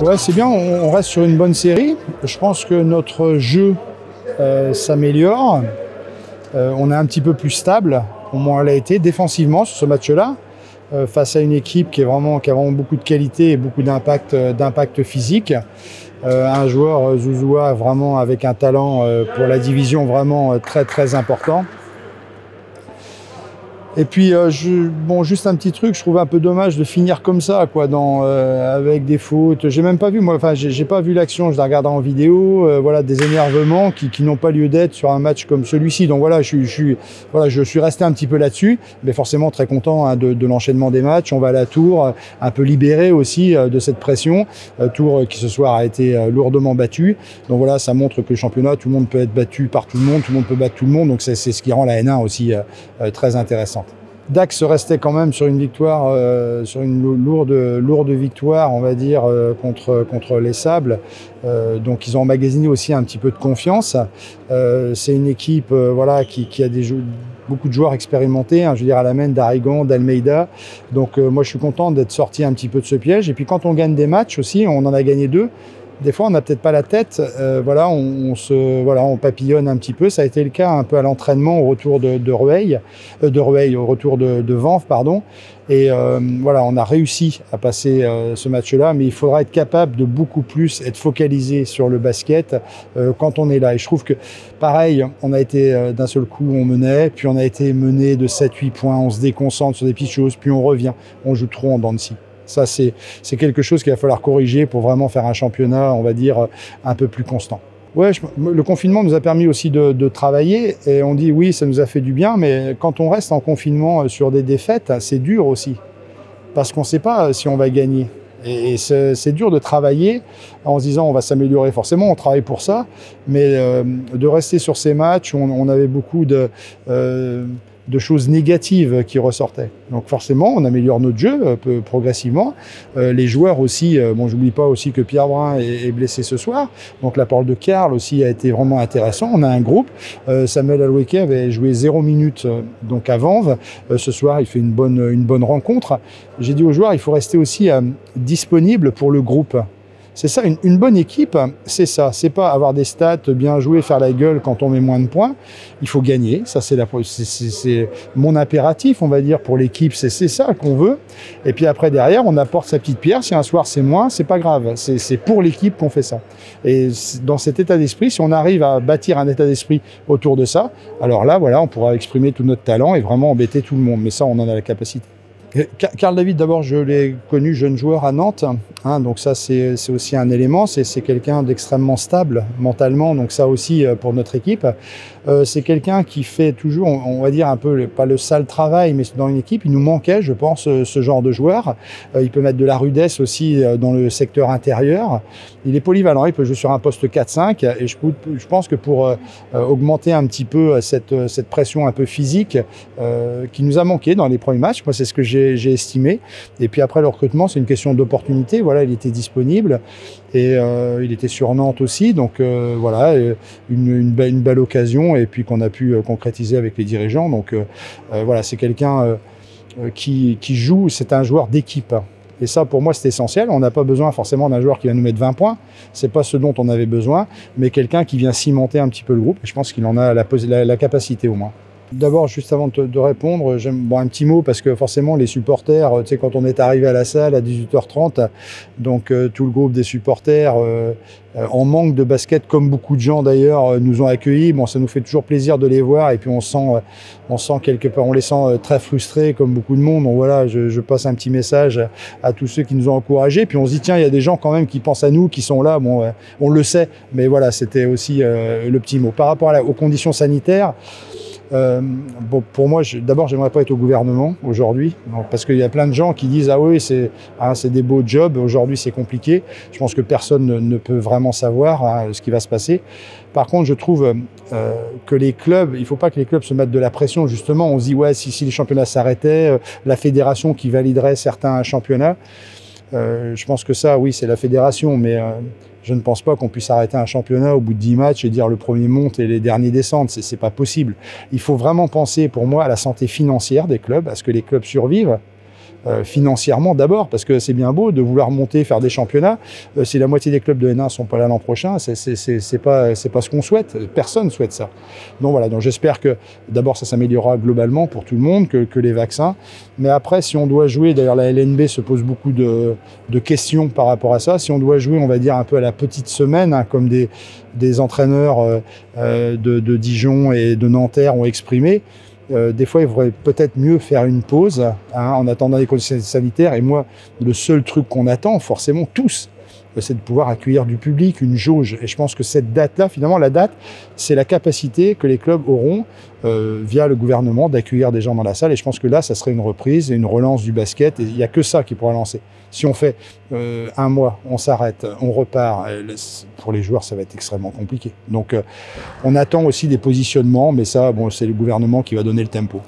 Ouais, c'est bien, on reste sur une bonne série. Je pense que notre jeu s'améliore. On est un petit peu plus stable, au moins on l'a été défensivement sur ce match-là, face à une équipe qui a vraiment beaucoup de qualité et beaucoup d'impact physique. Un joueur, Zouzoua, vraiment avec un talent pour la division vraiment très important. Et puis, juste un petit truc, je trouve un peu dommage de finir comme ça, quoi, avec des fautes. J'ai même pas vu, moi, enfin, j'ai pas vu l'action, je la regarde en vidéo, voilà, des énervements qui n'ont pas lieu d'être sur un match comme celui-ci. Donc voilà, je suis resté un petit peu là-dessus, mais forcément très content hein, de l'enchaînement des matchs. On va à la Tours, un peu libéré aussi de cette pression. Tours qui ce soir a été lourdement battu. Donc voilà, ça montre que le championnat, tout le monde peut être battu par tout le monde peut battre tout le monde. Donc c'est ce qui rend la N1 aussi très intéressante. Dax restait quand même sur une victoire, sur une lourde victoire, on va dire, contre les Sables. Donc ils ont emmagasiné aussi un petit peu de confiance. C'est une équipe voilà, qui a beaucoup de joueurs expérimentés, hein, je veux dire à la main d'Arigon, d'Almeida. Donc moi je suis content d'être sorti un petit peu de ce piège. Et puis quand on gagne des matchs aussi, on en a gagné 2. Des fois, on n'a peut-être pas la tête, voilà, on papillonne un petit peu. Ça a été le cas un peu à l'entraînement au retour de Rueil, au retour de Vanves, pardon. Et voilà, on a réussi à passer ce match-là, mais il faudra être capable de beaucoup plus être focalisé sur le basket quand on est là. Et je trouve que, pareil, on a été d'un seul coup, on menait, puis on a été mené de 7-8 points, on se déconcentre sur des petites choses, puis on revient, on joue trop en dents de scie. Ça, c'est quelque chose qu'il va falloir corriger pour vraiment faire un championnat, on va dire, un peu plus constant. Ouais, le confinement nous a permis aussi de travailler et on dit oui, ça nous a fait du bien, mais quand on reste en confinement sur des défaites, c'est dur aussi parce qu'on ne sait pas si on va gagner. Et c'est dur de travailler en se disant on va s'améliorer. Forcément, on travaille pour ça, mais de rester sur ces matchs, on avait beaucoup de choses négatives qui ressortaient. Donc forcément, on améliore notre jeu progressivement. Les joueurs aussi, bon, j'oublie pas aussi que Pierre Brun est blessé ce soir. Donc l'apport de Karl aussi a été vraiment intéressant. On a un groupe. Samuel Aloueke avait joué 0 minutes donc à Vanves. Ce soir, il fait une bonne rencontre. J'ai dit aux joueurs, il faut rester aussi disponible pour le groupe. C'est ça, une bonne équipe, c'est ça. C'est pas avoir des stats, bien jouer, faire la gueule quand on met moins de points. Il faut gagner. Ça, c'est mon impératif, on va dire, pour l'équipe. C'est ça qu'on veut. Et puis après, derrière, on apporte sa petite pierre. Si un soir, c'est moins, c'est pas grave. C'est pour l'équipe qu'on fait ça. Et dans cet état d'esprit, si on arrive à bâtir un état d'esprit autour de ça, alors là, voilà, on pourra exprimer tout notre talent et vraiment embêter tout le monde. Mais ça, on en a la capacité. Karl David, d'abord, je l'ai connu jeune joueur à Nantes, hein, donc ça c'est aussi un élément, c'est quelqu'un d'extrêmement stable mentalement, donc ça aussi pour notre équipe. C'est quelqu'un qui fait toujours, on va dire un peu, pas le sale travail, mais dans une équipe, il nous manquait, je pense, ce genre de joueur. Il peut mettre de la rudesse aussi dans le secteur intérieur. Il est polyvalent, il peut jouer sur un poste 4-5, et je pense que pour augmenter un petit peu cette pression un peu physique qui nous a manqué dans les premiers matchs, moi c'est ce que j'ai estimé. Et puis après le recrutement, c'est une question d'opportunité. Voilà, il était disponible et il était sur Nantes aussi. Donc voilà, une belle occasion et puis qu'on a pu concrétiser avec les dirigeants. Donc voilà, c'est quelqu'un qui joue, c'est un joueur d'équipe. Et ça, pour moi, c'est essentiel. On n'a pas besoin forcément d'un joueur qui va nous mettre 20 points. C'est pas ce dont on avait besoin, mais quelqu'un qui vient cimenter un petit peu le groupe. Et je pense qu'il en a la capacité au moins. D'abord, juste avant de répondre, j'aime un petit mot parce que forcément les supporters, tu sais, quand on est arrivé à la salle à 18h30, donc tout le groupe des supporters en manque de basket, comme beaucoup de gens d'ailleurs nous ont accueillis. Bon, ça nous fait toujours plaisir de les voir et puis on sent quelque part, on les sent très frustrés comme beaucoup de monde. Donc voilà, je passe un petit message à tous ceux qui nous ont encouragés. Puis on se dit tiens, il y a des gens quand même qui pensent à nous, qui sont là. Bon, on le sait, mais voilà, c'était aussi le petit mot par rapport aux conditions sanitaires. Bon, pour moi, d'abord, j'aimerais pas être au gouvernement aujourd'hui, parce qu'il y a plein de gens qui disent ah oui, c'est des beaux jobs. Aujourd'hui, c'est compliqué. Je pense que personne ne peut vraiment savoir ce qui va se passer. Par contre, je trouve que les clubs, il faut pas que les clubs se mettent de la pression. Justement, on se dit ouais, si les championnats s'arrêtaient, la fédération qui validerait certains championnats. Je pense que ça, oui, c'est la fédération, mais je ne pense pas qu'on puisse arrêter un championnat au bout de 10 matchs et dire le premier monte et les derniers descendent. C'est pas possible. Il faut vraiment penser, pour moi, à la santé financière des clubs, à ce que les clubs survivent. financièrement d'abord, parce que c'est bien beau de vouloir monter, faire des championnats. Si la moitié des clubs de N1 sont pas là l'an prochain, c'est pas ce qu'on souhaite. Personne souhaite ça. Donc voilà. Donc j'espère que d'abord ça s'améliorera globalement pour tout le monde, que les vaccins. Mais après, si on doit jouer, d'ailleurs la LNB se pose beaucoup de questions par rapport à ça. Si on doit jouer, on va dire un peu à la petite semaine, hein, comme des entraîneurs de Dijon et de Nanterre ont exprimé. Des fois, il faudrait peut-être mieux faire une pause en attendant les conditions sanitaires. Et moi, le seul truc qu'on attend, forcément tous, c'est de pouvoir accueillir du public, une jauge. Et je pense que cette date-là, finalement, la date, c'est la capacité que les clubs auront, via le gouvernement, d'accueillir des gens dans la salle. Et je pense que là, ça serait une reprise et une relance du basket. Et il n'y a que ça qui pourra lancer. Si on fait un mois, on s'arrête, on repart, pour les joueurs, ça va être extrêmement compliqué. Donc, on attend aussi des positionnements, mais ça, bon, c'est le gouvernement qui va donner le tempo.